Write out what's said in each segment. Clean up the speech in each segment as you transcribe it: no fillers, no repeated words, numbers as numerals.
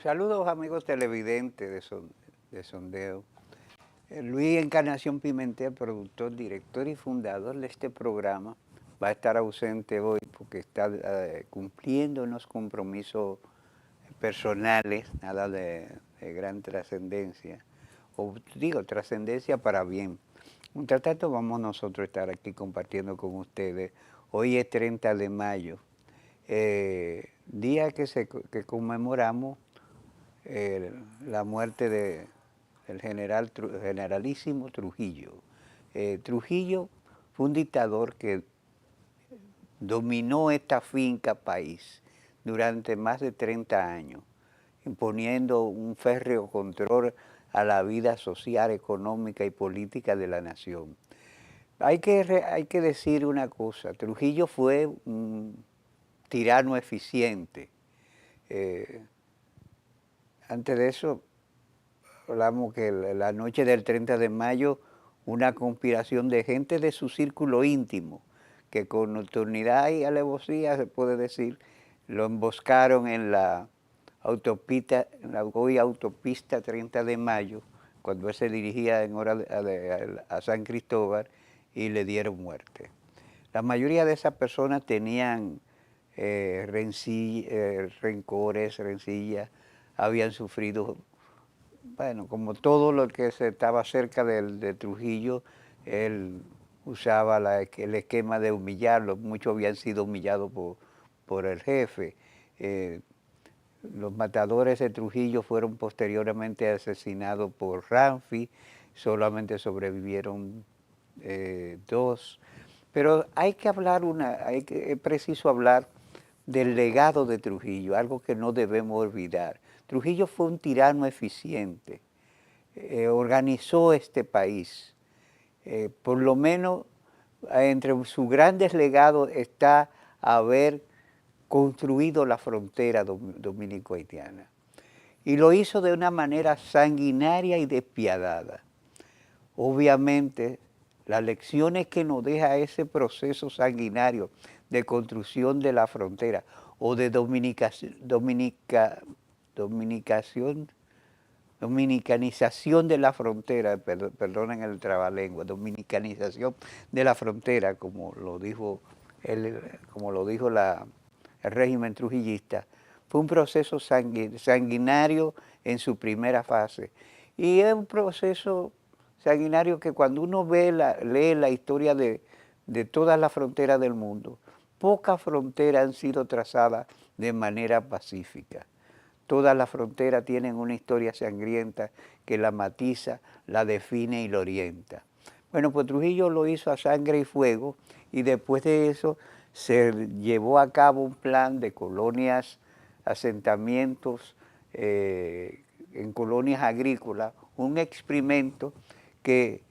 Saludos amigos televidentes de Sondeo. Luis Encarnación Pimentel, productor, director y fundador de este programa, va a estar ausente hoy porque está cumpliendo unos compromisos personales, nada de gran trascendencia, o digo trascendencia para bien. Mientras tanto vamos nosotros a estar aquí compartiendo con ustedes. Hoy es 30 de mayo, día que conmemoramos la muerte del generalísimo Trujillo. Trujillo fue un dictador que dominó esta finca país durante más de 30 años, imponiendo un férreo control a la vida social, económica y política de la nación. Hay que decir una cosa, Trujillo fue un tirano eficiente. Antes de eso, hablamos que la noche del 30 de mayo, una conspiración de gente de su círculo íntimo, que con nocturnidad y alevosía, se puede decir, lo emboscaron en la autopista, en la hoy autopista 30 de mayo, cuando él se dirigía en hora a San Cristóbal, y le dieron muerte. La mayoría de esas personas tenían rencores, rencillas, habían sufrido, bueno, como todo lo que se estaba cerca de Trujillo, él usaba el esquema de humillarlo. Muchos habían sido humillados por el jefe. Los matadores de Trujillo fueron posteriormente asesinados por Ramfi, solamente sobrevivieron dos. Pero hay que hablar es preciso hablar del legado de Trujillo, algo que no debemos olvidar. Trujillo fue un tirano eficiente, organizó este país. Por lo menos entre sus grandes legados está haber construido la frontera dominico-haitiana. Y lo hizo de una manera sanguinaria y despiadada. Obviamente, las lecciones que nos deja ese proceso sanguinario de construcción de la frontera o de dominicanización de la frontera, perdonen el trabalengua, dominicanización de la frontera, como lo dijo el régimen trujillista, fue un proceso sanguinario en su primera fase. Y es un proceso sanguinario que cuando uno lee la historia de todas las fronteras del mundo, pocas fronteras han sido trazadas de manera pacífica. Todas las fronteras tienen una historia sangrienta que la matiza, la define y la orienta. Bueno, pues Trujillo lo hizo a sangre y fuego, y después de eso se llevó a cabo un plan de colonias, asentamientos en colonias agrícolas, un experimento que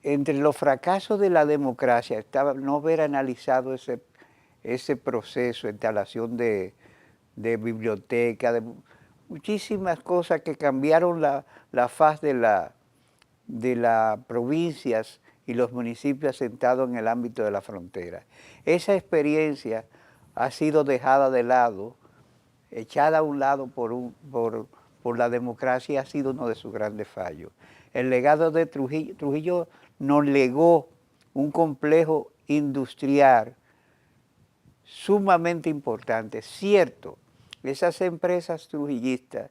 entre los fracasos de la democracia estaba no haber analizado ese proceso, instalación de biblioteca, de muchísimas cosas que cambiaron la faz de las provincias y los municipios asentados en el ámbito de la frontera. Esa experiencia ha sido dejada de lado, echada a un lado por la democracia, ha sido uno de sus grandes fallos. El legado de Trujillo nos legó un complejo industrial sumamente importante. Cierto, esas empresas trujillistas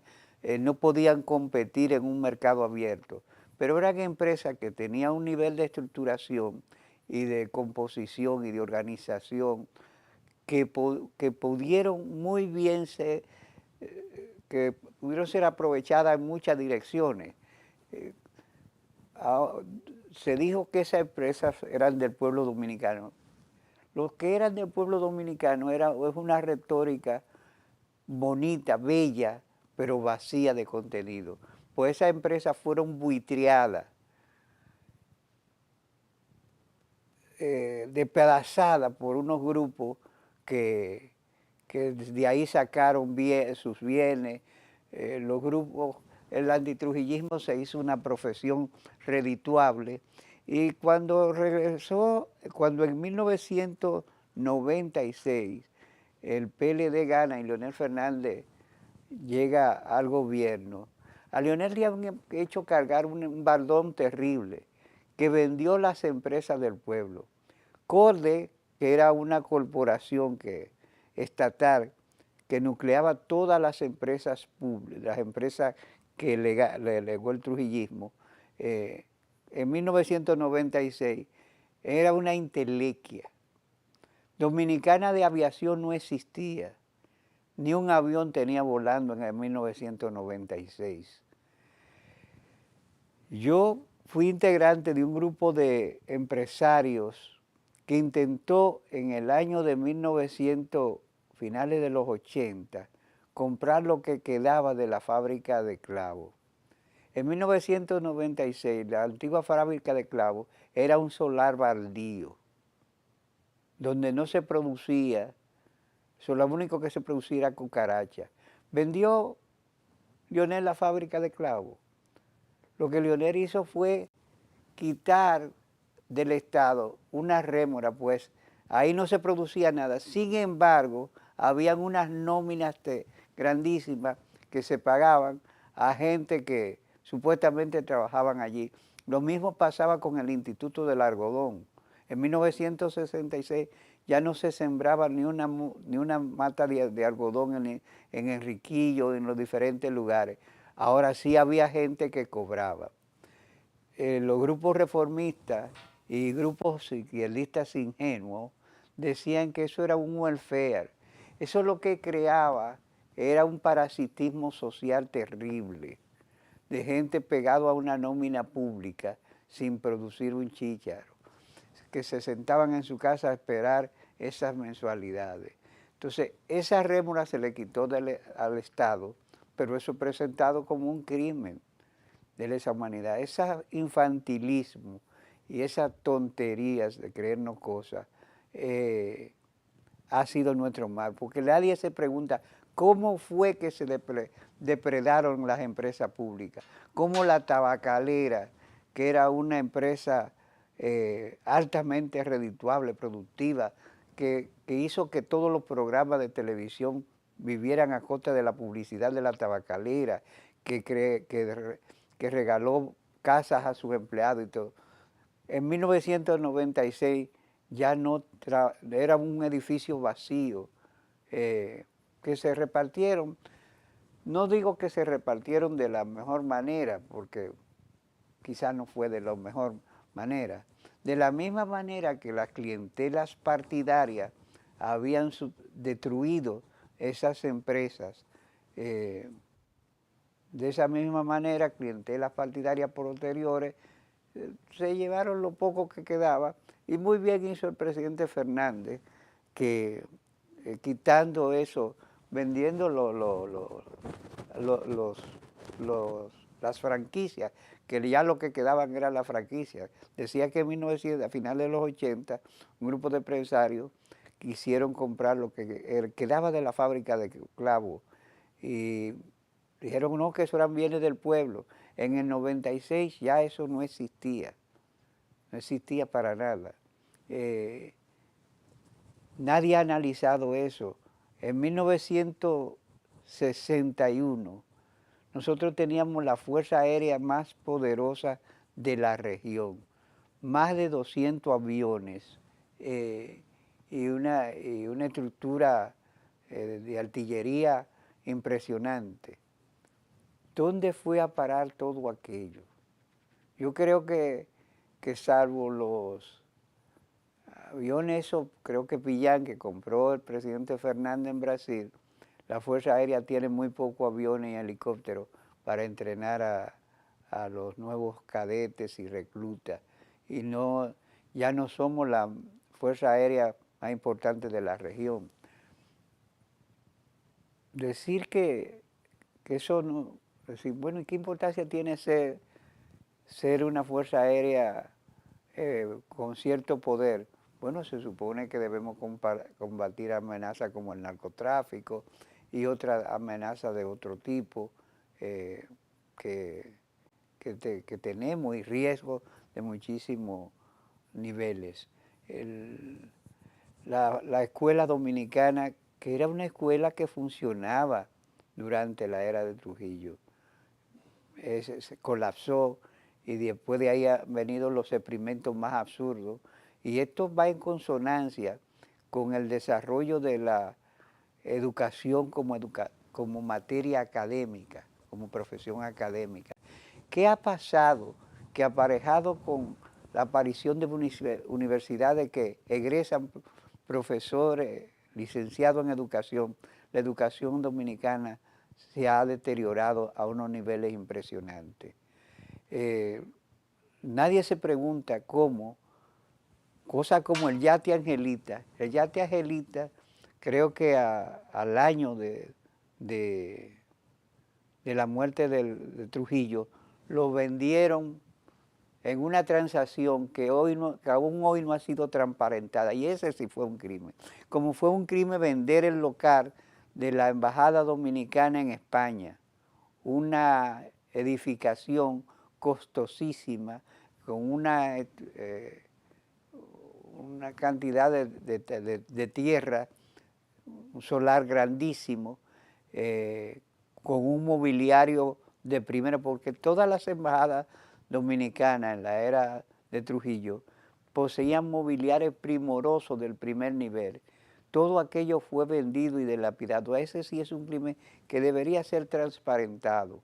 no podían competir en un mercado abierto, pero eran empresas que tenían un nivel de estructuración y de composición y de organización que pudieron muy bien que pudieron ser aprovechadas en muchas direcciones. Se dijo que esas empresas eran del pueblo dominicano. Los que eran del pueblo dominicano es una retórica bonita, bella, pero vacía de contenido. Pues esas empresas fueron buitreadas, despedazadas por unos grupos que de ahí sacaron sus bienes. Los grupos, el antitrujillismo se hizo una profesión redituable, y cuando en 1996 el PLD gana y Leonel Fernández llega al gobierno, a Leonel le han hecho cargar un baldón terrible que vendió las empresas del pueblo. Corde, que era una corporación estatal que nucleaba todas las empresas públicas, las empresas que le legó el trujillismo, eh, en 1996 era una intelequia. Dominicana de aviación no existía, ni un avión tenía volando en el 1996. Yo fui integrante de un grupo de empresarios que intentó en el año de 1900, finales de los 80, comprar lo que quedaba de la fábrica de clavos. En 1996, la antigua fábrica de clavos era un solar baldío, donde no se producía, lo único que se producía era cucaracha. Vendió Leonel la fábrica de clavos. Lo que Leonel hizo fue quitar del Estado una rémora, pues ahí no se producía nada. Sin embargo, habían unas nóminas grandísimas que se pagaban a gente que supuestamente trabajaban allí. Lo mismo pasaba con el Instituto del Algodón. En 1966 ya no se sembraba ni una mata de algodón en Enriquillo, en los diferentes lugares. Ahora sí había gente que cobraba. Los grupos reformistas y grupos izquierdistas ingenuos decían que eso era un welfare. Eso lo que creaba era un parasitismo social terrible, de gente pegado a una nómina pública sin producir un chícharo, que se sentaban en su casa a esperar esas mensualidades. Entonces, esa rémora se le quitó al Estado, pero eso presentado como un crimen de lesa humanidad. Ese infantilismo y esas tonterías de creernos cosas ha sido nuestro mal, porque nadie se pregunta cómo fue que se depredaron las empresas públicas, cómo la tabacalera, que era una empresa altamente redituable, productiva, que hizo que todos los programas de televisión vivieran a costa de la publicidad de la tabacalera, que regaló casas a sus empleados y todo. En 1996 ya no era un edificio vacío que se repartieron. No digo que se repartieron de la mejor manera, porque quizás no fue de la mejor manera. De la misma manera que las clientelas partidarias habían destruido esas empresas, de esa misma manera, clientelas partidarias posteriores se llevaron lo poco que quedaba, y muy bien hizo el presidente Fernández que quitando eso, vendiendo las franquicias, que ya lo que quedaban eran las franquicias. Decía que en 1900, a finales de los 80, un grupo de empresarios quisieron comprar lo que quedaba de la fábrica de clavos y dijeron no, que eso eran bienes del pueblo. En el 96 ya eso no existía para nada. Nadie ha analizado eso. En 1961 nosotros teníamos la fuerza aérea más poderosa de la región, más de 200 aviones y una estructura de artillería impresionante. ¿Dónde fue a parar todo aquello? Yo creo que salvo los aviones, eso creo que Pillán, que compró el presidente Fernández en Brasil, la Fuerza Aérea tiene muy pocos aviones y helicópteros para entrenar a los nuevos cadetes y reclutas. Y ya no somos la Fuerza Aérea más importante de la región. Decir que eso no... Decir, bueno, ¿y qué importancia tiene ser una Fuerza Aérea con cierto poder? Bueno, se supone que debemos combatir amenazas como el narcotráfico y otras amenazas de otro tipo eh, que, que tenemos, y riesgos de muchísimos niveles. La escuela dominicana, que era una escuela que funcionaba durante la era de Trujillo. Se colapsó y después de ahí han venido los experimentos más absurdos. Y esto va en consonancia con el desarrollo de la educación como materia académica, como profesión académica. ¿Qué ha pasado? Que aparejado con la aparición de universidades que egresan profesores licenciados en educación, la educación dominicana se ha deteriorado a unos niveles impresionantes. Nadie se pregunta cómo, cosas como el Yate Angelita, creo que al año de la muerte de Trujillo, lo vendieron en una transacción que aún hoy no ha sido transparentada, y ese sí fue un crimen. Como fue un crimen vender el local de la Embajada Dominicana en España, una edificación costosísima, con una cantidad de tierra, un solar grandísimo, con un mobiliario de primera, porque todas las embajadas dominicanas en la era de Trujillo poseían mobiliario primoroso del primer nivel. Todo aquello fue vendido y dilapidado. Ese sí es un crimen que debería ser transparentado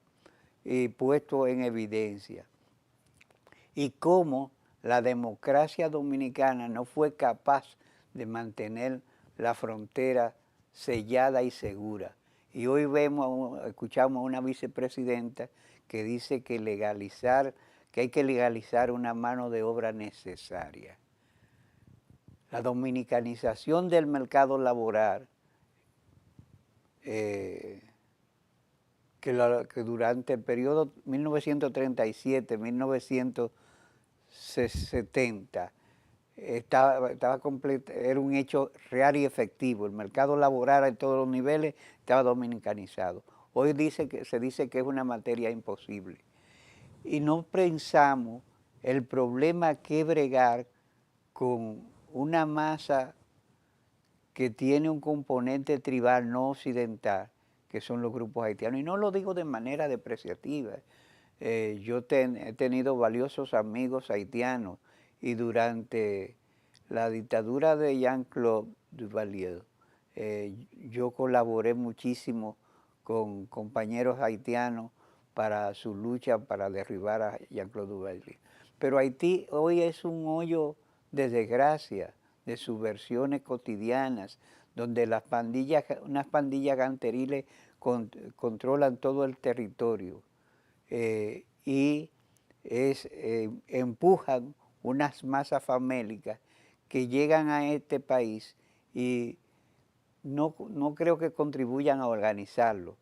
y puesto en evidencia. Y cómo la democracia dominicana no fue capaz de mantener la frontera sellada y segura. Y hoy escuchamos a una vicepresidenta que dice que hay que legalizar una mano de obra necesaria. La dominicanización del mercado laboral, que durante el periodo 1937-1970 estaba completo, era un hecho real y efectivo. El mercado laboral en todos los niveles estaba dominicanizado. Hoy se dice que es una materia imposible. Y no pensamos el problema que bregar con una masa que tiene un componente tribal no occidental, que son los grupos haitianos. Y no lo digo de manera depreciativa. Yo he tenido valiosos amigos haitianos y durante la dictadura de Jean-Claude Duvalier, yo colaboré muchísimo con compañeros haitianos para su lucha para derribar a Jean-Claude Duvalier. Pero Haití hoy es un hoyo de desgracia, de subversiones cotidianas, donde unas pandillas ganteriles controlan todo el territorio. Y empujan unas masas famélicas que llegan a este país y no creo que contribuyan a organizarlo.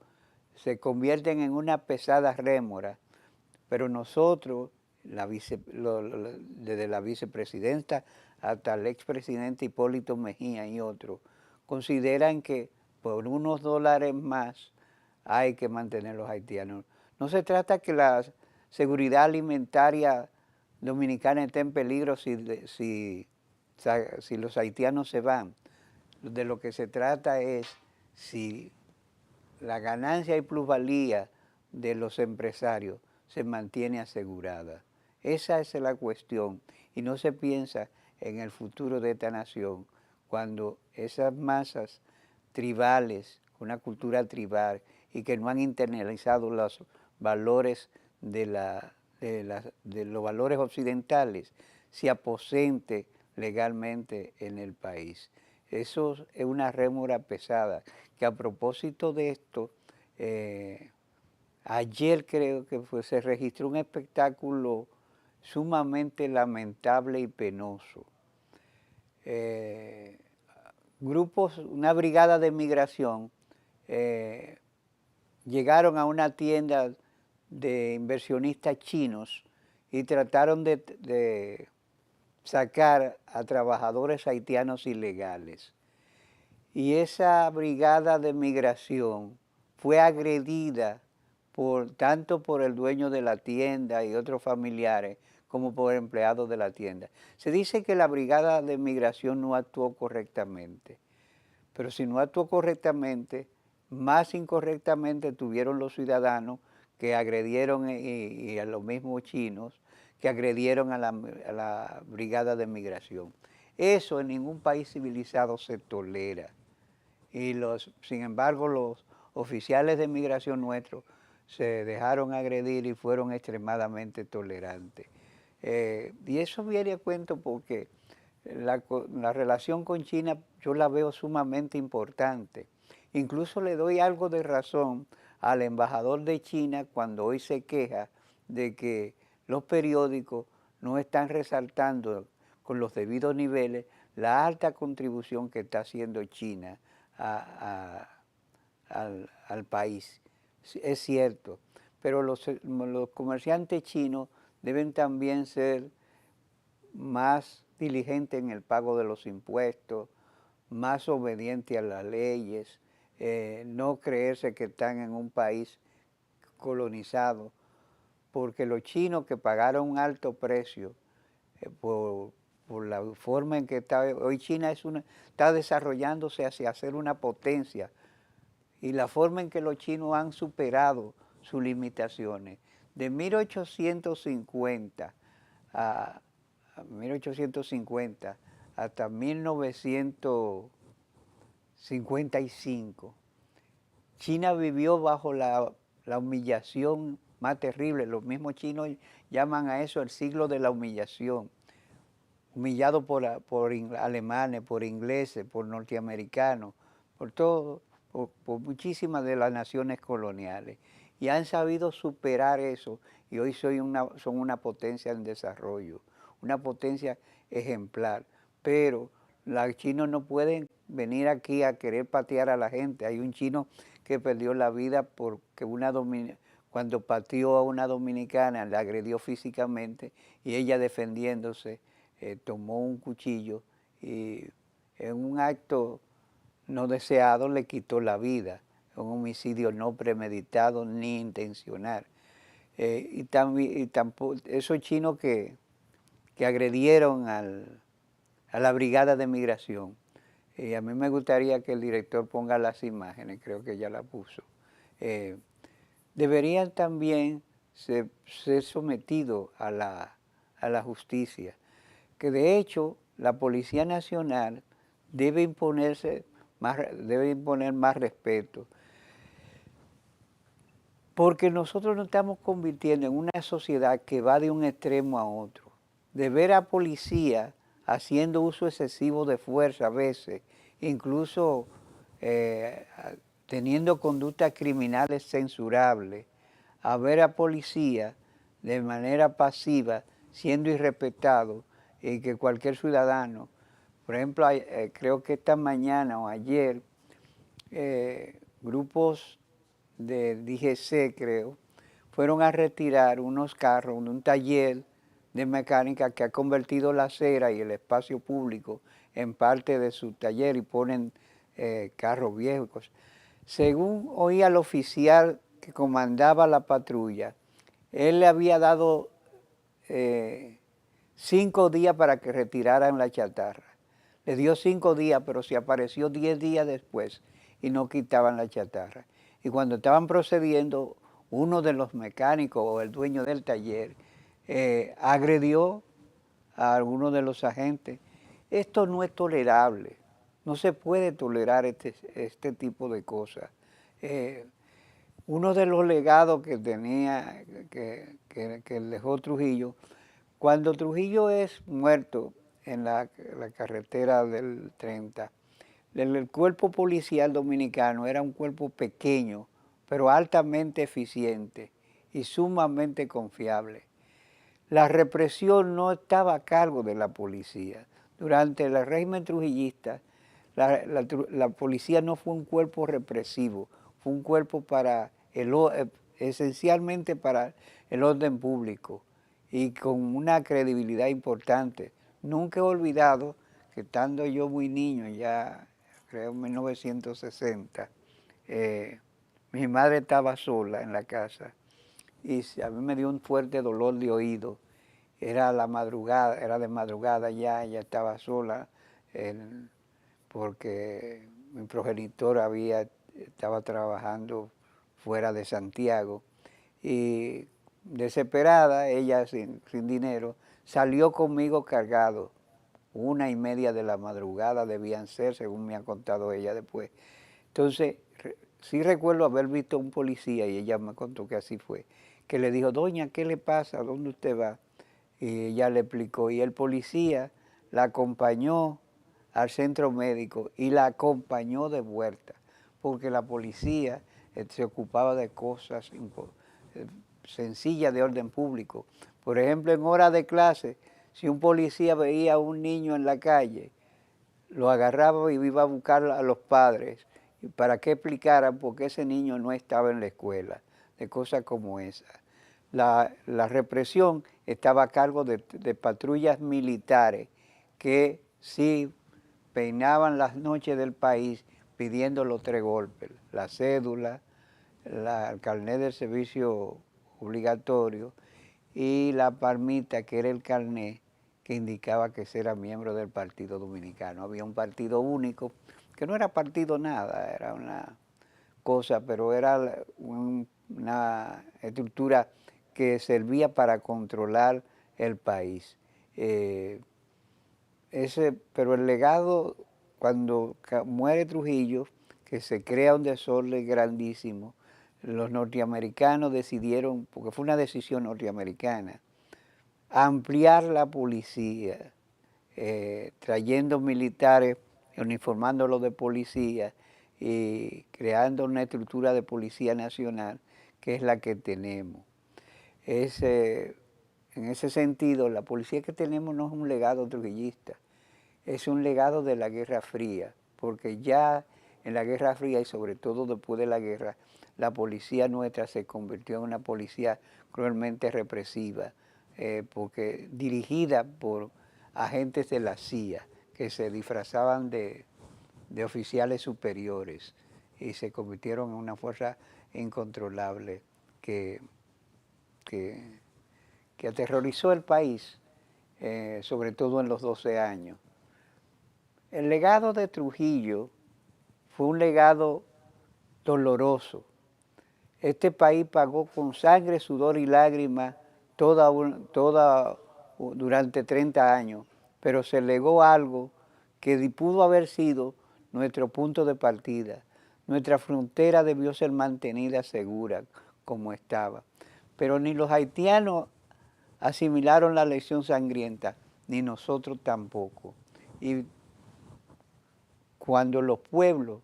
Se convierten en una pesada rémora, pero nosotros, desde la vicepresidenta hasta el expresidente Hipólito Mejía y otros, consideran que por unos dólares más hay que mantener a los haitianos. No se trata que la seguridad alimentaria dominicana esté en peligro si los haitianos se van. De lo que se trata es si la ganancia y plusvalía de los empresarios se mantiene asegurada. Esa es la cuestión y no se piensa en el futuro de esta nación cuando esas masas tribales, una cultura tribal y que no han internalizado los valores de los valores occidentales, se aposente legalmente en el país. Eso es una rémora pesada, que a propósito de esto, ayer creo que se registró un espectáculo sumamente lamentable y penoso. Una brigada de migración llegaron a una tienda de inversionistas chinos y trataron de sacar a trabajadores haitianos ilegales. Y esa brigada de migración fue agredida tanto por el dueño de la tienda y otros familiares, como por empleados de la tienda. Se dice que la brigada de migración no actuó correctamente, pero si no actuó correctamente, más incorrectamente tuvieron los ciudadanos que agredieron y a los mismos chinos que agredieron a la brigada de migración. Eso en ningún país civilizado se tolera. Sin embargo, los oficiales de migración nuestros se dejaron agredir y fueron extremadamente tolerantes. Y eso viene a cuento porque la relación con China yo la veo sumamente importante. Incluso le doy algo de razón al embajador de China cuando hoy se queja de que los periódicos no están resaltando con los debidos niveles la alta contribución que está haciendo China al país. Es cierto, pero los comerciantes chinos deben también ser más diligentes en el pago de los impuestos, más obedientes a las leyes, no creerse que están en un país colonizado, porque los chinos que pagaron un alto precio por la forma en que está, hoy China está desarrollándose hacia ser una potencia, y la forma en que los chinos han superado sus limitaciones. De 1850 a 1850 hasta 1955, China vivió bajo la humillación más terrible. Los mismos chinos llaman a eso el siglo de la humillación. Humillado por alemanes, por ingleses, por norteamericanos, por todo, por muchísimas de las naciones coloniales. Y han sabido superar eso y hoy son una potencia en desarrollo, una potencia ejemplar. Pero los chinos no pueden venir aquí a querer patear a la gente. Hay un chino que perdió la vida porque cuando pateó a una dominicana, la agredió físicamente y ella defendiéndose, tomó un cuchillo y en un acto no deseado le quitó la vida, un homicidio no premeditado ni intencional. Y tampoco esos chinos que agredieron a la brigada de migración, a mí me gustaría que el director ponga las imágenes, creo que ya la puso, deberían también ser sometidos a la justicia, que de hecho la Policía Nacional debe imponer más respeto, porque nosotros nos estamos convirtiendo en una sociedad que va de un extremo a otro, de ver a policía haciendo uso excesivo de fuerza a veces, incluso teniendo conductas criminales censurables, a ver a policía de manera pasiva siendo irrespetado y que cualquier ciudadano, por ejemplo, creo que esta mañana o ayer, grupos de DGC, creo, fueron a retirar unos carros de un taller de mecánica que ha convertido la acera y el espacio público en parte de su taller y ponen carros viejos. Según oía al oficial que comandaba la patrulla, él le había dado 5 días para que retiraran la chatarra. Le dio 5 días, pero se apareció 10 días después y no quitaban la chatarra. Y cuando estaban procediendo, uno de los mecánicos o el dueño del taller agredió a alguno de los agentes. Esto no es tolerable. No se puede tolerar este tipo de cosas. Uno de los legados que tenía, que dejó Trujillo, cuando Trujillo es muerto en la carretera del 30, el cuerpo policial dominicano era un cuerpo pequeño, pero altamente eficiente y sumamente confiable. La represión no estaba a cargo de la policía. Durante el régimen trujillista, la policía no fue un cuerpo represivo, fue un cuerpo esencialmente para el orden público y con una credibilidad importante. Nunca he olvidado que estando yo muy niño, ya creo en 1960, mi madre estaba sola en la casa y a mí me dio un fuerte dolor de oído. Era la madrugada, era de madrugada ya, ella estaba sola, porque mi progenitor había estaba trabajando fuera de Santiago y desesperada, ella sin dinero, salió conmigo cargado. 1:30 de la madrugada debían ser, según me ha contado ella después. Entonces, sí recuerdo haber visto a un policía, y ella me contó que así fue, que le dijo, doña, ¿qué le pasa? ¿A dónde usted va? Y ella le explicó, y el policía la acompañó al centro médico y la acompañó de vuelta, porque la policía se ocupaba de cosas sencillas de orden público. Por ejemplo, en hora de clase, si un policía veía a un niño en la calle, lo agarraba y iba a buscar a los padres para que explicaran por qué ese niño no estaba en la escuela, de cosas como esa. La represión estaba a cargo de patrullas militares que sí peinaban las noches del país pidiendo los 3 golpes, la cédula, el carnet del servicio obligatorio y la palmita, que era el carnet que indicaba que se era miembro del Partido Dominicano. Había un partido único, que no era partido nada, era una cosa, pero era una estructura que servía para controlar el país. Pero el legado, cuando muere Trujillo, que se crea un desorden grandísimo, los norteamericanos decidieron, porque fue una decisión norteamericana, ampliar la policía, trayendo militares, uniformándolos de policía y creando una estructura de policía nacional que es la que tenemos. En ese sentido, la policía que tenemos no es un legado trujillista, es un legado de la Guerra Fría, porque ya en la Guerra Fría y sobre todo después de la guerra, la policía nuestra se convirtió en una policía cruelmente represiva, porque dirigida por agentes de la CIA que se disfrazaban de oficiales superiores y se convirtieron en una fuerza incontrolable que aterrorizó el país, sobre todo en los 12 años. El legado de Trujillo fue un legado doloroso. Este país pagó con sangre, sudor y lágrimas durante 30 años, pero se legó algo que pudo haber sido nuestro punto de partida. Nuestra frontera debió ser mantenida segura como estaba. Pero ni los haitianos asimilaron la lección sangrienta, ni nosotros tampoco. Y cuando los pueblos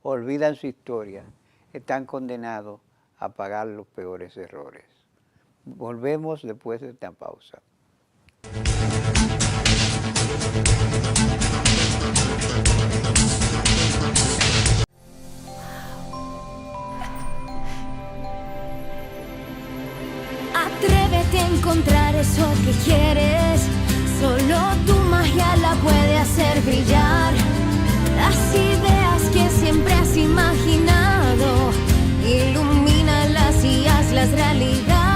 olvidan su historia, están condenados a pagar los peores errores. Volvemos después de esta pausa. Atrévete a encontrar eso que quieres, solo tu magia la puede hacer brillar. Las ideas que siempre has imaginado, ilumínalas y hazlas realidad.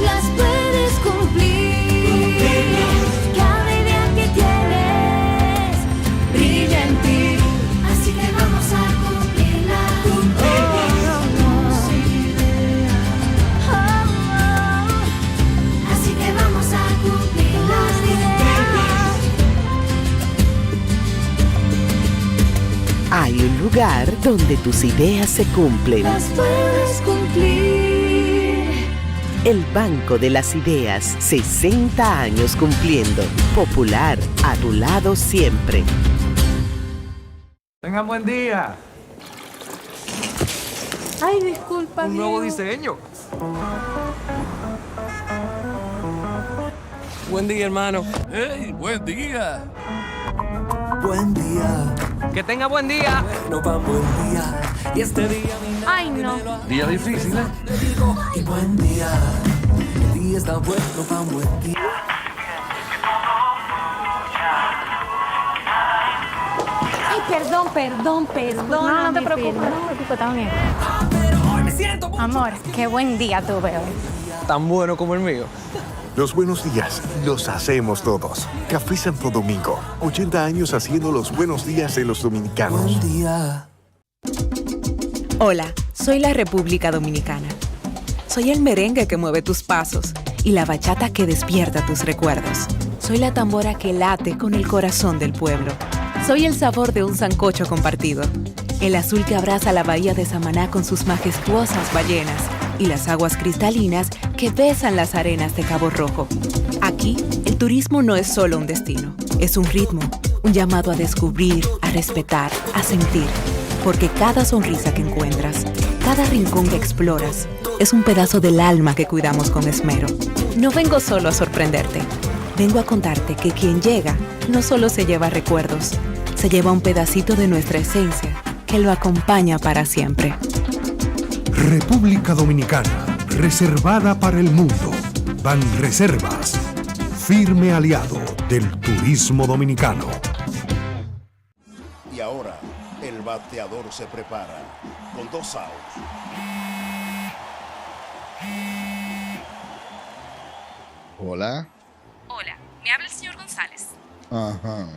Las puedes cumplir, cada idea que tienes brilla en ti, así que vamos a cumplirla. Así que vamos a cumplir las ideas. Hay un lugar donde tus ideas se cumplen. Las puedes cumplir. El Banco de las Ideas, 60 años cumpliendo. Popular, a tu lado siempre. Tengan buen día. Ay, disculpa, Un nuevo diseño. Buen día, hermano. ¡Hey, buen día! Buen día. Que tenga buen día. No va buen día. Y este día Ay, no. Día difícil, ¿eh? y buen día. El día está bueno, va buen día. Ay, perdón. No te preocupes también. Pero hoy me siento mucho. Amor, qué buen día tuve hoy. Tan bueno como el mío. Los buenos días los hacemos todos. Café Santo Domingo, 80 años haciendo los buenos días de los dominicanos. Buen día. Hola, soy la República Dominicana. Soy el merengue que mueve tus pasos y la bachata que despierta tus recuerdos. Soy la tambora que late con el corazón del pueblo. Soy el sabor de un sancocho compartido. El azul que abraza la bahía de Samaná con sus majestuosas ballenas y las aguas cristalinas que besan las arenas de Cabo Rojo. Aquí, el turismo no es solo un destino, es un ritmo, un llamado a descubrir, a respetar, a sentir. Porque cada sonrisa que encuentras, cada rincón que exploras, es un pedazo del alma que cuidamos con esmero. No vengo solo a sorprenderte, vengo a contarte que quien llega no solo se lleva recuerdos, se lleva un pedacito de nuestra esencia que lo acompaña para siempre. República Dominicana, reservada para el mundo. Banreservas, firme aliado del turismo dominicano. Y ahora, el bateador se prepara con 2 outs. Hola. Hola, me habla el señor González. Ajá.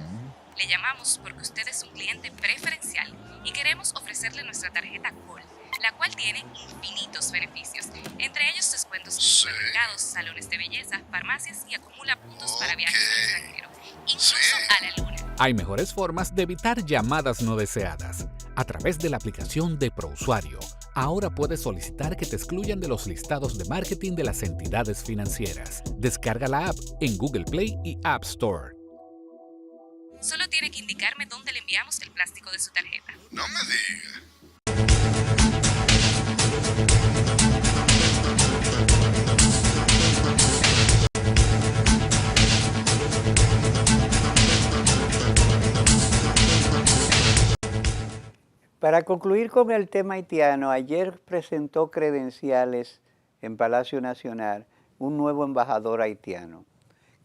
Le llamamos porque usted es un cliente preferencial y queremos ofrecerle nuestra tarjeta Gold, la cual tiene infinitos beneficios, entre ellos descuentos en supermercados, salones de belleza, farmacias y acumula puntos para viajes al extranjero, incluso a la luna. Hay mejores formas de evitar llamadas no deseadas. A través de la aplicación de ProUsuario, ahora puedes solicitar que te excluyan de los listados de marketing de las entidades financieras. Descarga la app en Google Play y App Store. Solo tiene que indicarme dónde le enviamos el plástico de su tarjeta. No me diga. Para concluir con el tema haitiano, ayer presentó credenciales en Palacio Nacional un nuevo embajador haitiano.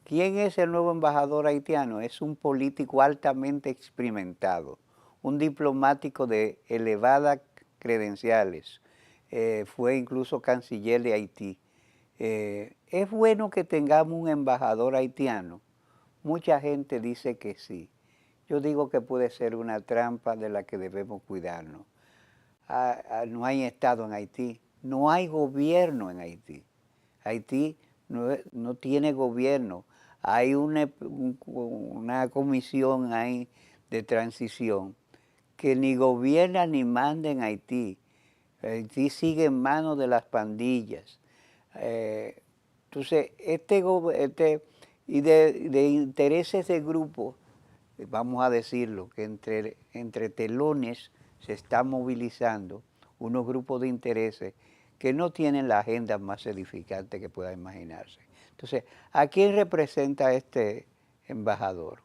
¿Quién es el nuevo embajador haitiano? Es un político altamente experimentado, un diplomático de elevadas credenciales. Fue incluso canciller de Haití. ¿Es bueno que tengamos un embajador haitiano? Mucha gente dice que sí. Yo digo que puede ser una trampa de la que debemos cuidarnos. No hay Estado en Haití, no hay gobierno en Haití. Haití no tiene gobierno. Hay una comisión ahí de transición que ni gobierna ni manda en Haití. Haití sigue en manos de las pandillas. Entonces, y de intereses de grupos, vamos a decirlo, que entre telones se están movilizando unos grupos de intereses que no tienen la agenda más edificante que pueda imaginarse. Entonces, ¿a quién representa este embajador?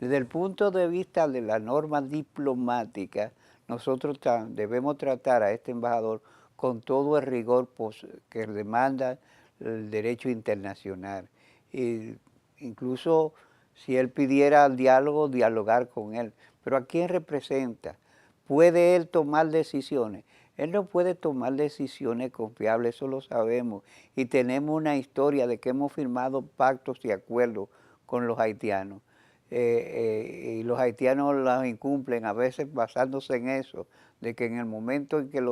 Desde el punto de vista de la norma diplomática, nosotros debemos tratar a este embajador con todo el rigor que demanda el derecho internacional. Incluso si él pidiera diálogo, dialogar con él. Pero ¿a quién representa? ¿Puede él tomar decisiones? Él no puede tomar decisiones confiables, eso lo sabemos. Y tenemos una historia de que hemos firmado pactos y acuerdos con los haitianos. Y los haitianos los incumplen, a veces basándose en eso, de que en el momento en que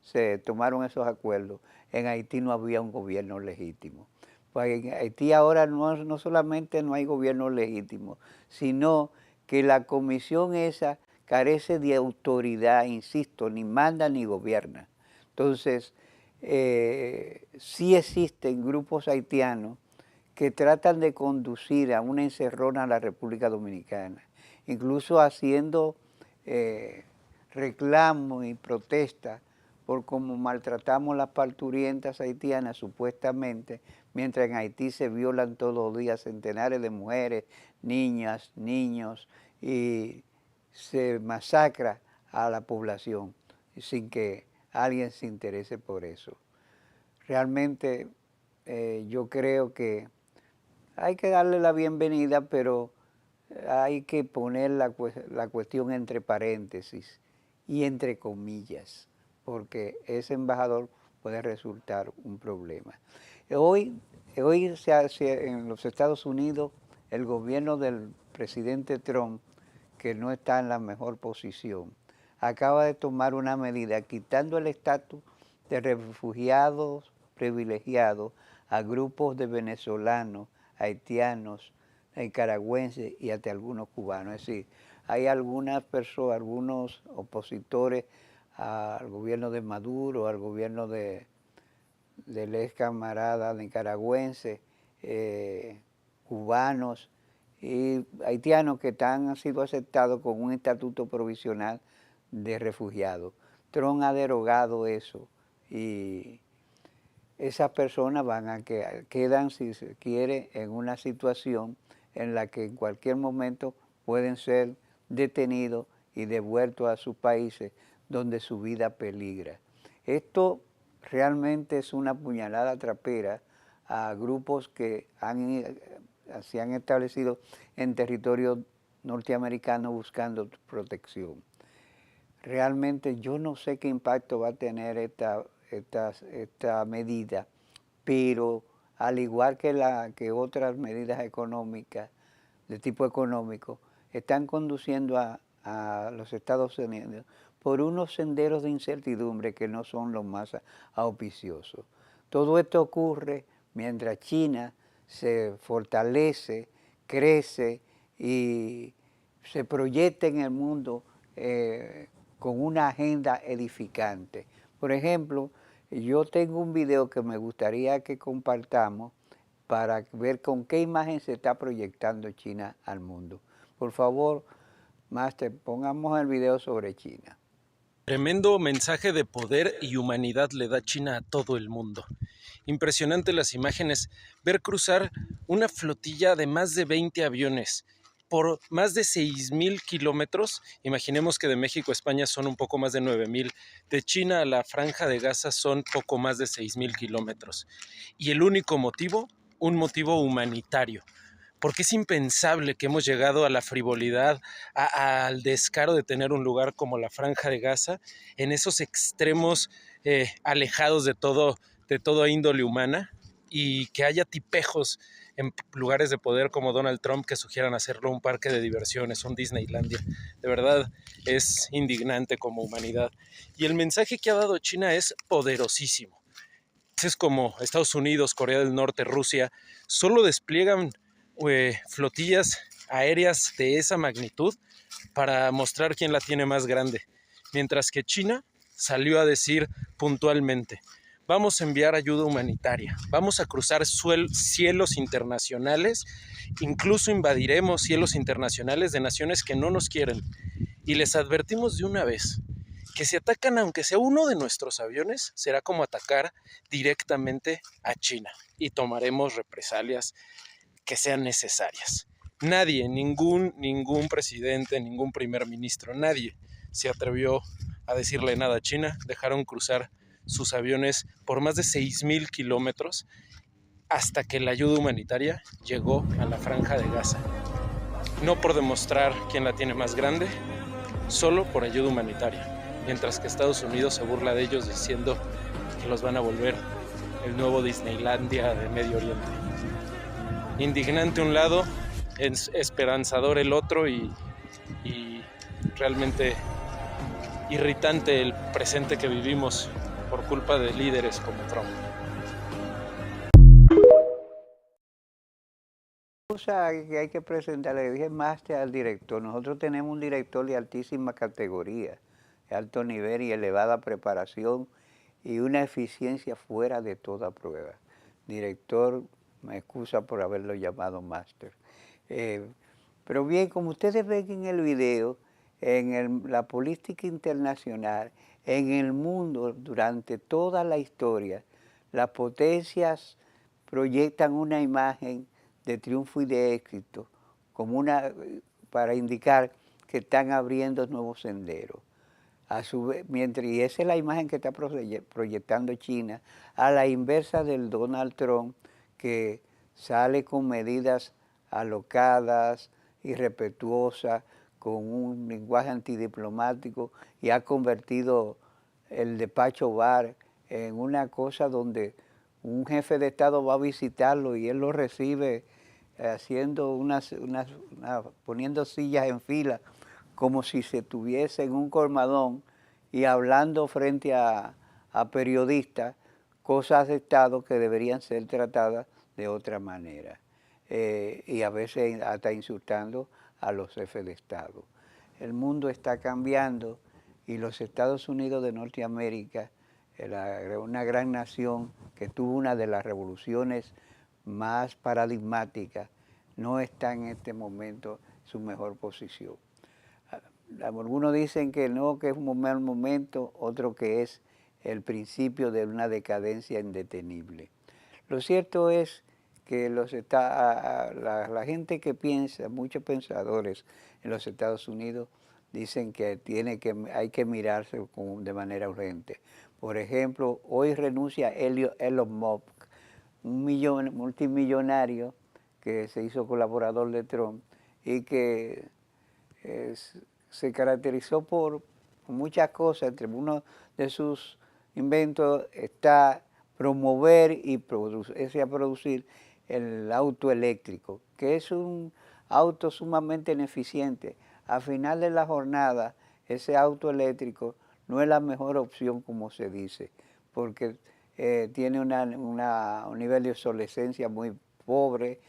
se tomaron esos acuerdos, en Haití no había un gobierno legítimo. Pues en Haití ahora no solamente no hay gobierno legítimo, sino que la comisión esa carece de autoridad, insisto, ni manda ni gobierna. Entonces, sí existen grupos haitianos que tratan de conducir a una encerrona a la República Dominicana, incluso haciendo reclamos y protestas por cómo maltratamos las parturientas haitianas supuestamente, mientras en Haití se violan todos los días centenares de mujeres, niñas, niños, y se masacra a la población sin que alguien se interese por eso. Realmente yo creo que hay que darle la bienvenida, pero hay que poner la cuestión entre paréntesis y entre comillas, porque ese embajador puede resultar un problema. Hoy hoy en los Estados Unidos el gobierno del presidente Trump, que no está en la mejor posición, acaba de tomar una medida quitando el estatus de refugiados privilegiados a grupos de venezolanos, haitianos, nicaragüenses y hasta algunos cubanos. Es decir, hay algunas personas, algunos opositores al gobierno de Maduro, al gobierno del ex camarada nicaragüense, cubanos y haitianos que han sido aceptados con un estatuto provisional de refugiados. Trump ha derogado eso y esas personas quedan, si se quiere, en una situación en la que en cualquier momento pueden ser detenidos y devueltos a sus países donde su vida peligra. Esto realmente es una puñalada trapera a grupos que se han establecido en territorio norteamericano buscando protección. Realmente yo no sé qué impacto va a tener esta medida, pero al igual que otras medidas económicas, de tipo económico, están conduciendo a los Estados Unidos por unos senderos de incertidumbre que no son los más auspiciosos. Todo esto ocurre mientras China se fortalece, crece y se proyecta en el mundo con una agenda edificante. Por ejemplo, yo tengo un video que me gustaría que compartamos para ver con qué imagen se está proyectando China al mundo. Por favor, Master, pongamos el video sobre China. Tremendo mensaje de poder y humanidad le da China a todo el mundo. Impresionante las imágenes, ver cruzar una flotilla de más de 20 aviones por más de 6,000 kilómetros. Imaginemos que de México a España son un poco más de 9,000. De China a la Franja de Gaza son poco más de 6,000 kilómetros. Y el único motivo, un motivo humanitario. Porque es impensable que hemos llegado a la frivolidad, al descaro de tener un lugar como la Franja de Gaza, en esos extremos alejados de toda índole humana, y que haya tipejos en lugares de poder como Donald Trump que sugieran hacerlo un parque de diversiones, un Disneylandia. De verdad es indignante como humanidad. Y el mensaje que ha dado China es poderosísimo. Países como Estados Unidos, Corea del Norte, Rusia, solo despliegan flotillas aéreas de esa magnitud para mostrar quién la tiene más grande. Mientras que China salió a decir puntualmente: vamos a enviar ayuda humanitaria, vamos a cruzar cielos internacionales, incluso invadiremos cielos internacionales de naciones que no nos quieren. Y les advertimos de una vez que si atacan aunque sea uno de nuestros aviones, será como atacar directamente a China y tomaremos represalias que sean necesarias. Nadie, ningún presidente, ningún primer ministro, nadie se atrevió a decirle nada a China. Dejaron cruzar sus aviones por más de 6,000 kilómetros hasta que la ayuda humanitaria llegó a la Franja de Gaza. No por demostrar quién la tiene más grande, solo por ayuda humanitaria. Mientras que Estados Unidos se burla de ellos diciendo que los van a volver el nuevo Disneylandia de Medio Oriente. Indignante un lado, esperanzador el otro y realmente irritante el presente que vivimos por culpa de líderes como Trump. Cosa que hay que presentarle, le dije más al director. Nosotros tenemos un director de altísima categoría, de alto nivel y elevada preparación y una eficiencia fuera de toda prueba. Director, me excusa por haberlo llamado máster. Pero bien, como ustedes ven en el video, la política internacional, en el mundo, durante toda la historia, las potencias proyectan una imagen de triunfo y de éxito, para indicar que están abriendo nuevos senderos. A su vez, y esa es la imagen que está proyectando China, a la inversa del Donald Trump, que sale con medidas alocadas, irrespetuosas, con un lenguaje antidiplomático, y ha convertido el despacho bar en una cosa donde un jefe de Estado va a visitarlo y él lo recibe haciendo poniendo sillas en fila, como si se tuviese en un colmadón y hablando frente a periodistas, cosas de Estado que deberían ser tratadas de otra manera. Y a veces hasta insultando a los jefes de Estado. El mundo está cambiando y los Estados Unidos de Norteamérica, una gran nación que tuvo una de las revoluciones más paradigmáticas, no está en este momento en su mejor posición. Algunos dicen que no, que es un mal momento, otro que es el principio de una decadencia indetenible. Lo cierto es que la gente que piensa, muchos pensadores en los Estados Unidos, dicen que hay que mirarse de manera urgente. Por ejemplo, hoy renuncia Elon Musk, un multimillonario que se hizo colaborador de Trump y que se caracterizó por muchas cosas. Entre uno de sus inventos está promover y producir el auto eléctrico, que es un auto sumamente ineficiente. Al final de la jornada, ese auto eléctrico no es la mejor opción, como se dice, porque tiene un nivel de obsolescencia muy pobre,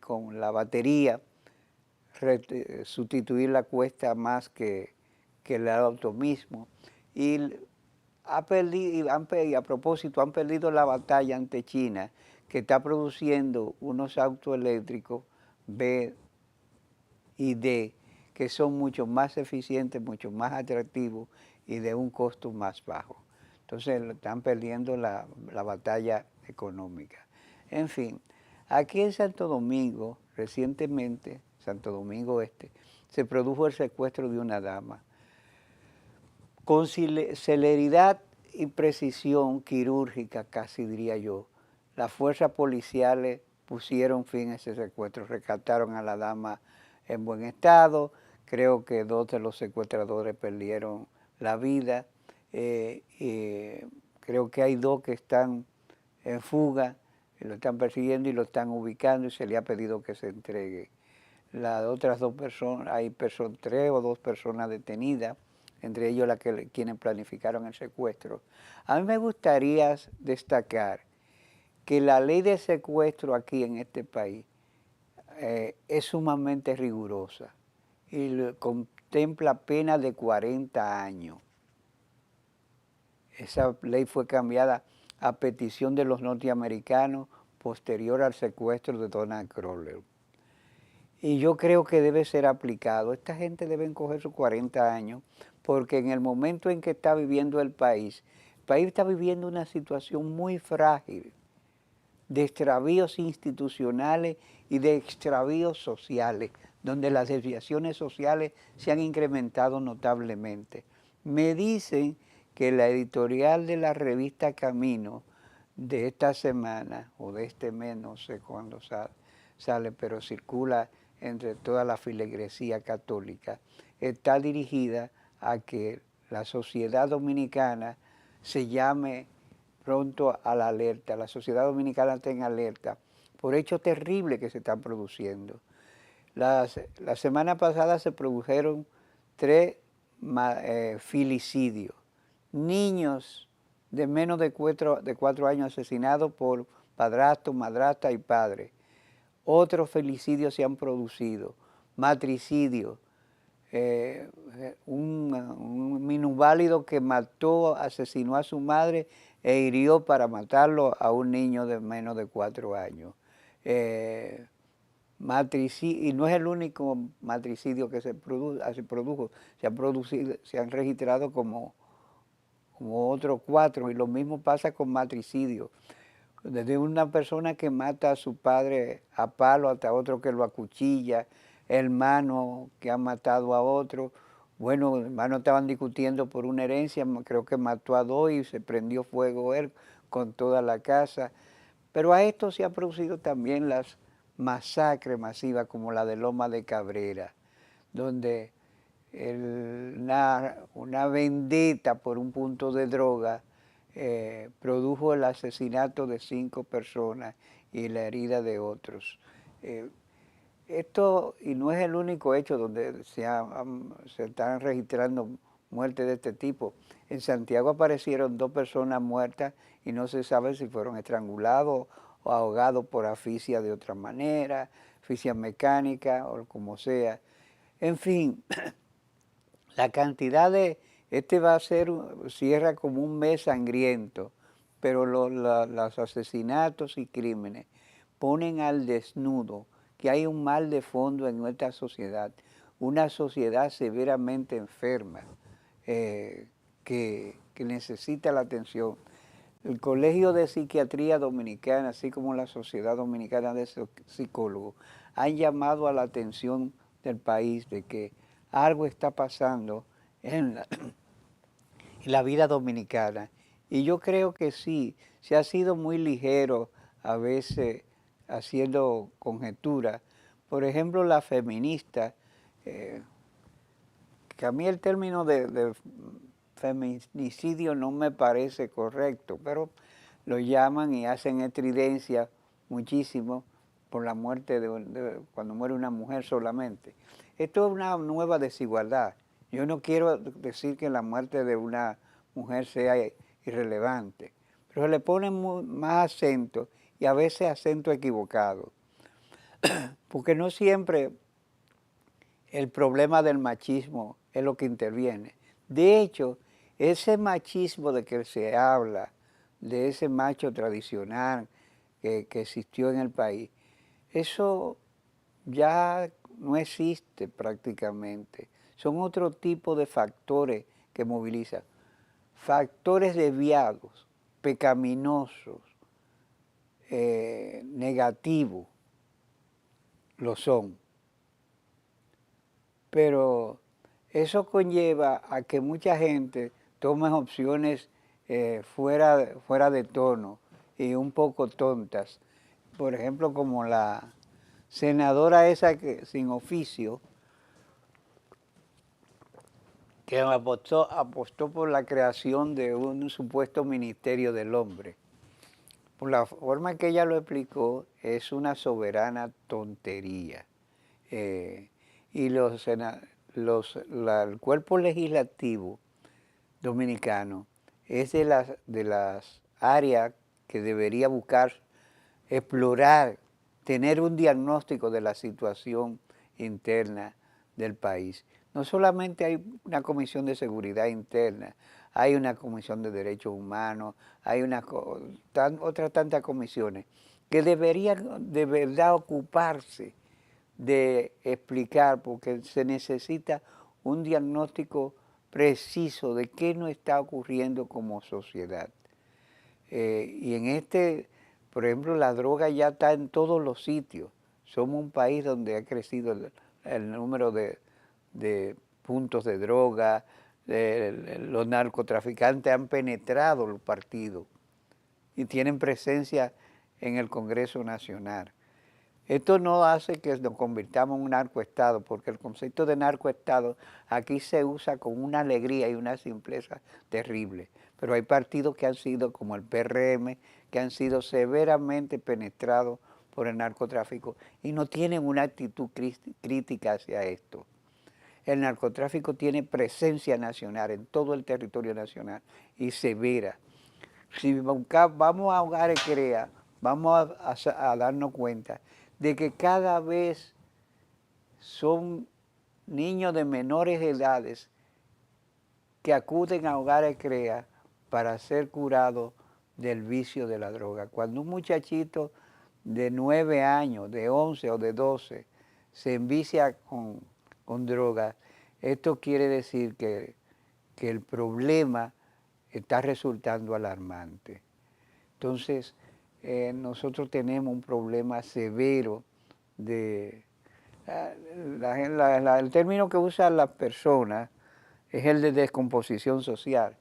con la batería, sustituirla cuesta más que el auto mismo. Y a propósito, han perdido la batalla ante China, que está produciendo unos autos eléctricos B y D, que son mucho más eficientes, mucho más atractivos y de un costo más bajo. Entonces están perdiendo la batalla económica. En fin, aquí en Santo Domingo, recientemente, Santo Domingo Este, se produjo el secuestro de una dama. Con celeridad y precisión quirúrgica, casi diría yo, las fuerzas policiales pusieron fin a ese secuestro, rescataron a la dama en buen estado. Creo que 2 de los secuestradores perdieron la vida. Creo que hay 2 que están en fuga, lo están persiguiendo y lo están ubicando y se le ha pedido que se entregue. Las otras 2 personas, hay 3 o 2 personas detenidas, entre ellos quienes planificaron el secuestro. A mí me gustaría destacar que la ley de secuestro aquí en este país es sumamente rigurosa y contempla penas de 40 años. Esa ley fue cambiada a petición de los norteamericanos posterior al secuestro de Donald Crowley. Y yo creo que debe ser aplicado. Esta gente debe coger sus 40 años porque en el momento en que está viviendo el país está viviendo una situación muy frágil de extravíos institucionales y de extravíos sociales, donde las desviaciones sociales se han incrementado notablemente. Me dicen que la editorial de la revista Camino de esta semana o de este mes, no sé cuándo sale, pero circula entre toda la feligresía católica, está dirigida a que la sociedad dominicana se llame pronto a la alerta, la sociedad dominicana está en alerta por hechos terribles que se están produciendo. La semana pasada se produjeron 3 filicidios, niños de menos de 4 años asesinados por padrastro, madrastra y padre. Otros filicidios se han producido, matricidios, un minusválido que asesinó a su madre e hirió para matarlo a un niño de menos de 4 años. Y no es el único matricidio que se produjo, se han registrado como otros 4, y lo mismo pasa con matricidio. Desde una persona que mata a su padre a palo hasta otro que lo acuchilla, hermano que ha matado a otro. Bueno, hermanos estaban discutiendo por una herencia, creo que mató a 2 y se prendió fuego él con toda la casa. Pero a esto se han producido también las masacres masivas como la de Loma de Cabrera, donde una vendetta por un punto de droga produjo el asesinato de 5 personas y la herida de otros. Esto, y no es el único hecho donde se están registrando muertes de este tipo. En Santiago aparecieron 2 personas muertas y no se sabe si fueron estrangulados o ahogados por asfixia de otra manera, asfixia mecánica o como sea. En fin, la cantidad de... Este va a ser, cierra como un mes sangriento, pero los asesinatos y crímenes ponen al desnudo que hay un mal de fondo en nuestra sociedad, una sociedad severamente enferma que necesita la atención. El Colegio de Psiquiatría Dominicana, así como la Sociedad Dominicana de Psicólogos, han llamado a la atención del país de que algo está pasando en la vida dominicana. Y yo creo que sí, se ha sido muy ligero a veces haciendo conjeturas. Por ejemplo, la feminista, que a mí el término de feminicidio no me parece correcto, pero lo llaman y hacen estridencia muchísimo por la muerte cuando muere una mujer solamente. Esto es una nueva desigualdad. Yo no quiero decir que la muerte de una mujer sea irrelevante, pero le ponen más acento y a veces acento equivocado, porque no siempre el problema del machismo es lo que interviene. De hecho, ese machismo de que se habla, de ese macho tradicional que existió en el país, eso ya no existe prácticamente. Son otro tipo de factores que movilizan. Factores desviados, pecaminosos, negativos, lo son. Pero eso conlleva a que mucha gente tome opciones fuera de tono y un poco tontas. Por ejemplo, como la senadora esa sin oficio, que apostó por la creación de un supuesto Ministerio del Hombre. Por la forma que ella lo explicó, es una soberana tontería. Y el cuerpo legislativo dominicano es de las áreas que debería buscar, explorar, tener un diagnóstico de la situación interna del país. No solamente hay una comisión de seguridad interna, hay una comisión de derechos humanos, hay otras tantas comisiones que deberían de verdad ocuparse de explicar, porque se necesita un diagnóstico preciso de qué nos está ocurriendo como sociedad. Y por ejemplo, la droga ya está en todos los sitios. Somos un país donde ha crecido el número de puntos de droga, los narcotraficantes han penetrado los partidos y tienen presencia en el Congreso Nacional. Esto no hace que nos convirtamos en un narcoestado, porque el concepto de narcoestado aquí se usa con una alegría y una simpleza terrible. Pero hay partidos que han sido, como el PRM, que han sido severamente penetrados por el narcotráfico y no tienen una actitud crítica hacia esto. El narcotráfico tiene presencia nacional en todo el territorio nacional y severa. Si vamos a ahogar CREA, vamos a darnos cuenta de que cada vez son niños de menores edades que acuden a hogares CREA para ser curados del vicio de la droga. Cuando un muchachito de 9 años, de 11 o de 12 se envicia con droga, esto quiere decir que el problema está resultando alarmante. Entonces, nosotros tenemos un problema severo de... el término que usan las personas es el de descomposición social.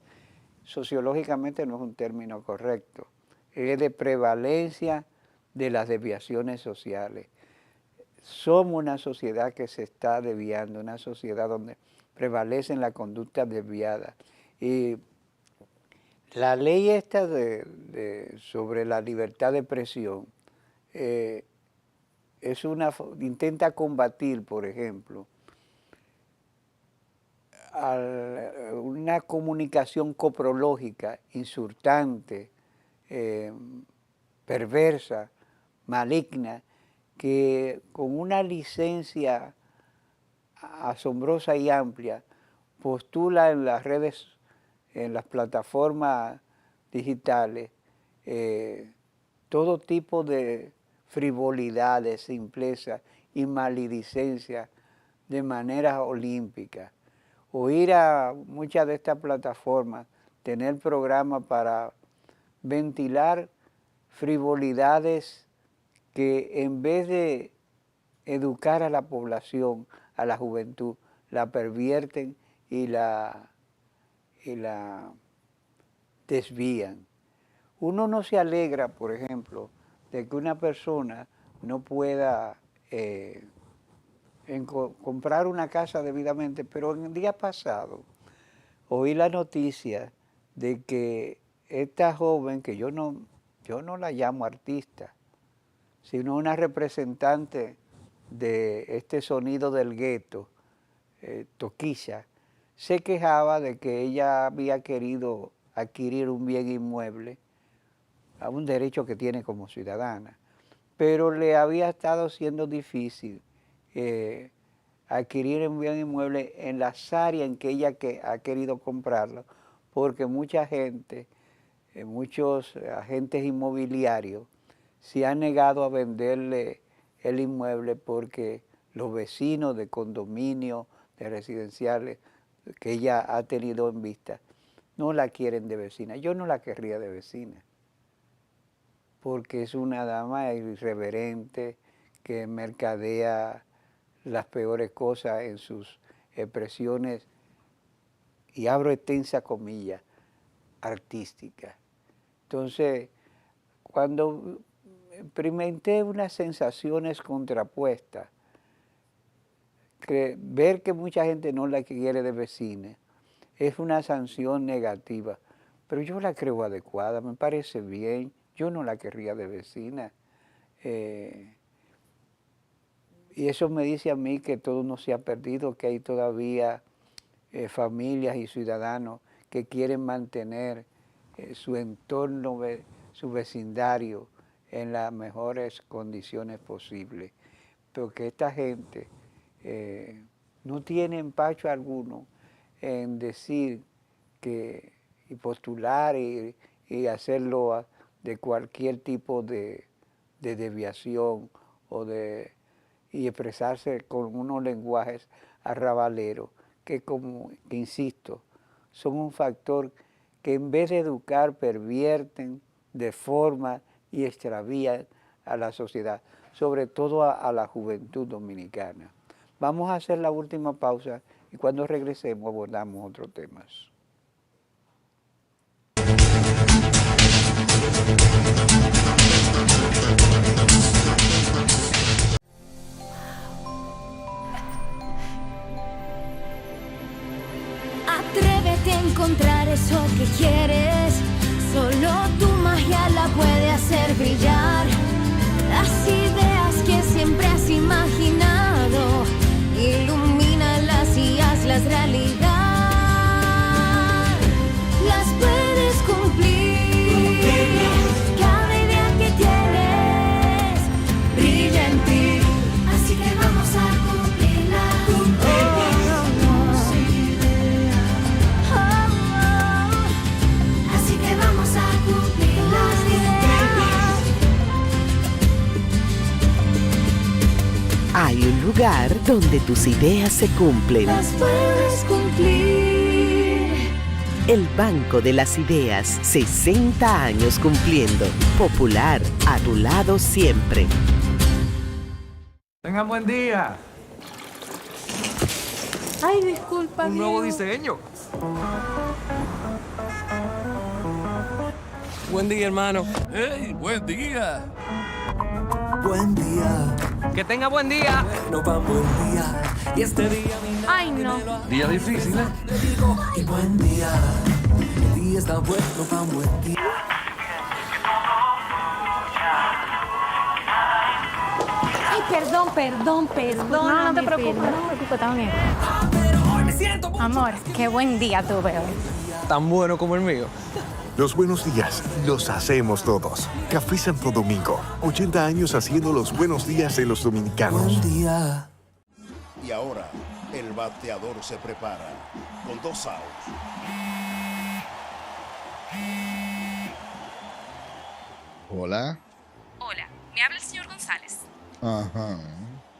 Sociológicamente no es un término correcto. Es de prevalencia de las desviaciones sociales. Somos una sociedad que se está desviando, una sociedad donde prevalecen las conductas desviadas. Y La ley esta sobre la libertad de expresión intenta combatir, por ejemplo, una comunicación coprológica, insultante, perversa, maligna, que con una licencia asombrosa y amplia postula en las redes, en las plataformas digitales, todo tipo de frivolidades, simpleza y maledicencia de manera olímpica. Oír a muchas de estas plataformas tener programas para ventilar frivolidades que en vez de educar a la población, a la juventud, la pervierten y la desvían. Uno no se alegra, por ejemplo, de que una persona no pueda comprar una casa debidamente, pero en el día pasado oí la noticia de que esta joven, que yo no la llamo artista, sino una representante de este sonido del gueto, Toquilla, se quejaba de que ella había querido adquirir un bien inmueble, a un derecho que tiene como ciudadana, pero le había estado siendo difícil adquirir un bien inmueble en las áreas en que ella ha querido comprarlo, porque mucha gente, muchos agentes inmobiliarios se han negado a venderle el inmueble porque los vecinos de condominios, de residenciales que ella ha tenido en vista, no la quieren de vecina. Yo no la querría de vecina, porque es una dama irreverente que mercadea las peores cosas en sus expresiones, y abro extensa comillas, artísticas. Entonces, cuando experimenté unas sensaciones contrapuestas, ver que mucha gente no la quiere de vecina es una sanción negativa, pero yo la creo adecuada, me parece bien, yo no la querría de vecina. Y eso me dice a mí que todo no se ha perdido, que hay todavía familias y ciudadanos que quieren mantener su entorno, su vecindario en las mejores condiciones posibles. Pero que esta gente no tiene empacho alguno en decir que, y postular y hacerlo de cualquier tipo de desviación y expresarse con unos lenguajes arrabaleros que insisto, son un factor que en vez de educar pervierten, deforman y extravían a la sociedad, sobre todo a la juventud dominicana. Vamos a hacer la última pausa y cuando regresemos abordamos otros temas. Atrévete a encontrar eso que quieres. Solo tu magia la puede hacer brillar. Las ideas que siempre has imaginado, ilumínalas y hazlas realidad. Las puedes cumplir. Cada idea que tienes brilla en ti. Así que vamos a cumplirla. Así que vamos a cumplir las ideas. Hay un lugar donde tus ideas se cumplen. Las puedes cumplir. El Banco de las Ideas, 60 años cumpliendo. Popular, a tu lado siempre. Tengan buen día. Ay, disculpa, Un nuevo Diego. diseño. Buen día, hermano. ¡Hey, buen día! Buen día, Que tenga buen día. no va buen día. Y este día Ay, no. Día difícil, ¿eh? y buen día. El día está bueno para un buen día. Ay, perdón. No te preocupes, está bien. Amor, qué buen día tuve hoy. Tan bueno como el mío. Los buenos días los hacemos todos. Café Santo Domingo, 80 años haciendo los buenos días de los dominicanos. Buen día. Y ahora, el bateador se prepara con 2 outs. Hola. Hola, me habla el señor González. Ajá.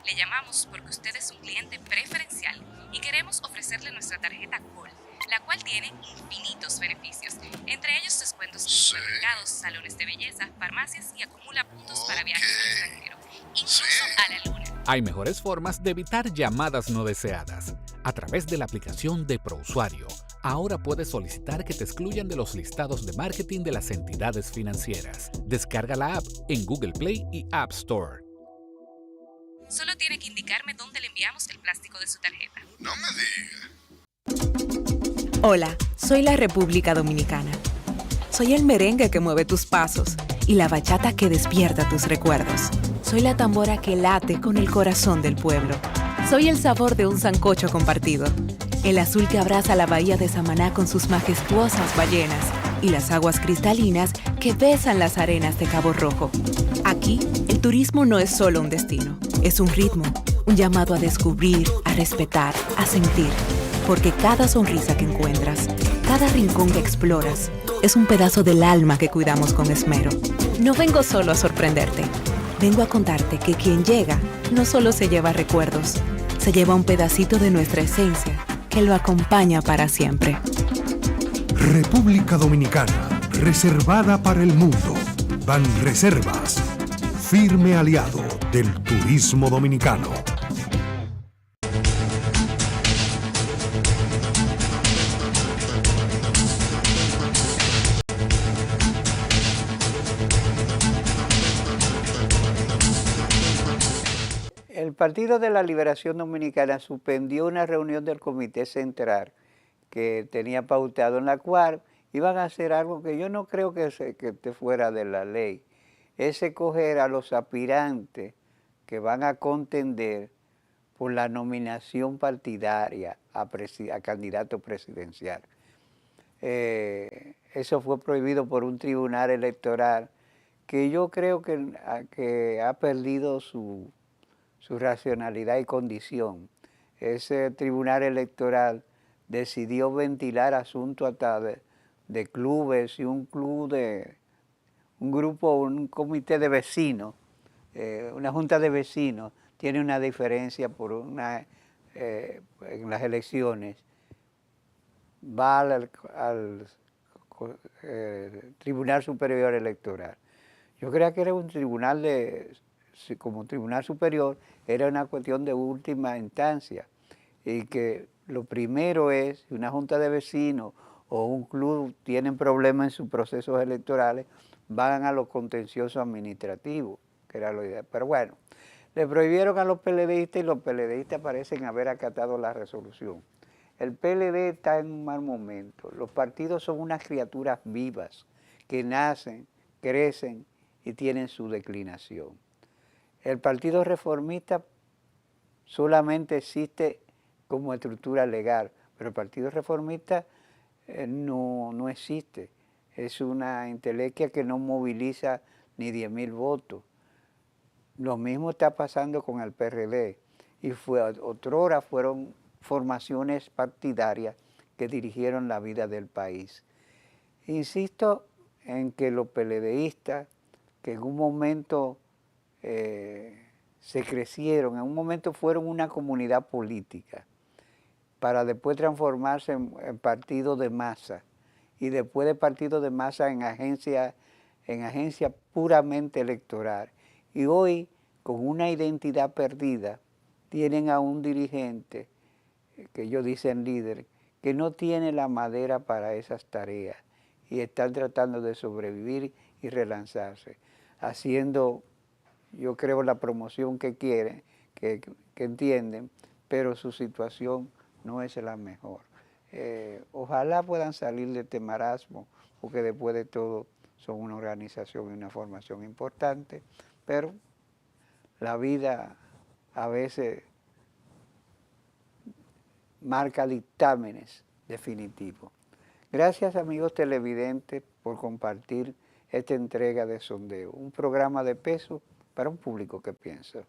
Le llamamos porque usted es un cliente preferencial y queremos ofrecerle nuestra tarjeta Col, la cual tiene infinitos beneficios, entre ellos descuentos en supermercados, salones de belleza, farmacias y acumula puntos para viajes al extranjero, incluso a la luna. Hay mejores formas de evitar llamadas no deseadas. A través de la aplicación de ProUsuario, ahora puedes solicitar que te excluyan de los listados de marketing de las entidades financieras. Descarga la app en Google Play y App Store. Solo tiene que indicarme dónde le enviamos el plástico de su tarjeta. No me digas. Hola, soy la República Dominicana. Soy el merengue que mueve tus pasos y la bachata que despierta tus recuerdos. Soy la tambora que late con el corazón del pueblo. Soy el sabor de un sancocho compartido, el azul que abraza la bahía de Samaná con sus majestuosas ballenas y las aguas cristalinas que besan las arenas de Cabo Rojo. Aquí, el turismo no es solo un destino, es un ritmo, un llamado a descubrir, a respetar, a sentir. Porque cada sonrisa que encuentras, cada rincón que exploras, es un pedazo del alma que cuidamos con esmero. No vengo solo a sorprenderte, vengo a contarte que quien llega no solo se lleva recuerdos, se lleva un pedacito de nuestra esencia que lo acompaña para siempre. República Dominicana, reservada para el mundo. Banreservas, firme aliado del turismo dominicano. El Partido de la Liberación Dominicana suspendió una reunión del Comité Central que tenía pautado, en la cual iban a hacer algo que yo no creo que esté fuera de la ley. Es escoger a los aspirantes que van a contender por la nominación partidaria a candidato presidencial. Eso fue prohibido por un tribunal electoral que yo creo que ha perdido su racionalidad y condición. Ese tribunal electoral decidió ventilar asuntos hasta de clubes y un comité de vecinos, una junta de vecinos tiene una diferencia en las elecciones, va al Tribunal Superior Electoral. Yo creía que era un tribunal como tribunal superior, era una cuestión de última instancia y que lo primero es, si una junta de vecinos o un club tienen problemas en sus procesos electorales, van a los contenciosos administrativos, que era lo ideal. Pero bueno, le prohibieron a los PLDistas y los PLDistas parecen haber acatado la resolución. El PLD está en un mal momento. Los partidos son unas criaturas vivas que nacen, crecen y tienen su declinación. El Partido Reformista solamente existe como estructura legal, pero el Partido Reformista no existe. Es una intelequia que no moviliza ni 10.000 votos. Lo mismo está pasando con el PRD. Y otrora fueron formaciones partidarias que dirigieron la vida del país. Insisto en que los PLDistas, que en un momento se crecieron, en un momento fueron una comunidad política, para después transformarse en partido de masa, y después de partido de masa en agencia puramente electoral. Y hoy, con una identidad perdida, tienen a un dirigente, que ellos dicen líder, que no tiene la madera para esas tareas, y están tratando de sobrevivir y relanzarse, haciendo, yo creo, la promoción que quieren, que entienden, pero su situación no es la mejor. Ojalá puedan salir de este marasmo, porque después de todo son una organización y una formación importante, pero la vida a veces marca dictámenes definitivos. Gracias, amigos televidentes, por compartir esta entrega de Sondeo, un programa de peso para un público que piensa.